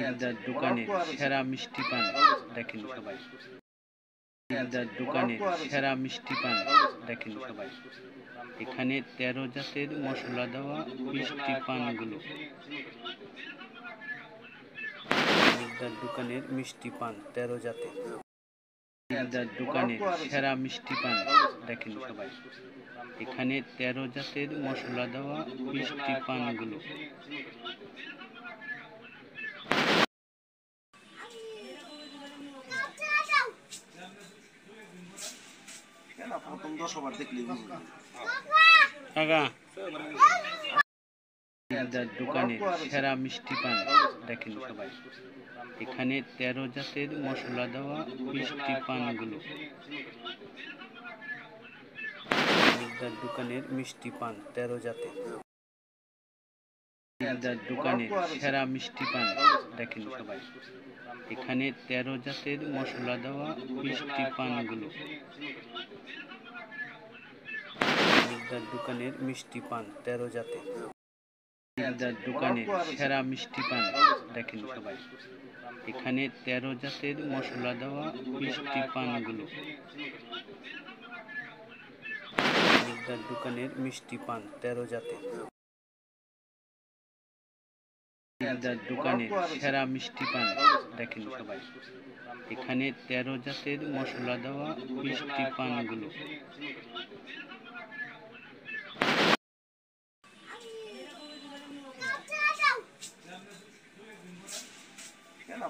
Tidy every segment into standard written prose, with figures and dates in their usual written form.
ইফতার দোকানের সেরা মিষ্টি পান দেখেন সবাই। ইফতার দোকানের সেরা মিষ্টি পান দেখেন সবাই। এখানে 13 জাতের মশলা দেওয়া মিষ্টি পানগুলো। ইফতার দোকানের মিষ্টি পান 13 জাতের। ইফতার দোকানের সেরা মিষ্টি পান দেখেন সবাই। এখানে 13 জাতের মশলা দেওয়া মিষ্টি পানগুলো। ইফতার দোকানের সেরা মিষ্টি পান দেখেন সবাই। এখানে 13 জাতের মশলা দেওয়া মিষ্টি পানগুলো। ইফতার দোকানের মিষ্টি পান 13 জাতের। ইফতার দোকানের সেরা মিষ্টি পান দেখেন সবাই। এখানে 13 জাতের মশলা দেওয়া মিষ্টি পানগুলো। ইফতার দোকানের মিষ্টি পান 13 জাতের। ইফতার দোকানের সেরা মিষ্টি পান দেখেন সবাই। এখানে 13 জাতের মশলা দেওয়া মিষ্টি পানগুলো। ইফতার দোকানের মিষ্টি পান 13 জাতের। ইফতার দোকানের সেরা মিষ্টি পান দেখেন সবাই। এখানে 13 জাতের মশলা দেওয়া মিষ্টি পানগুলো।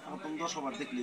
প্রথম 10 বার দেখলি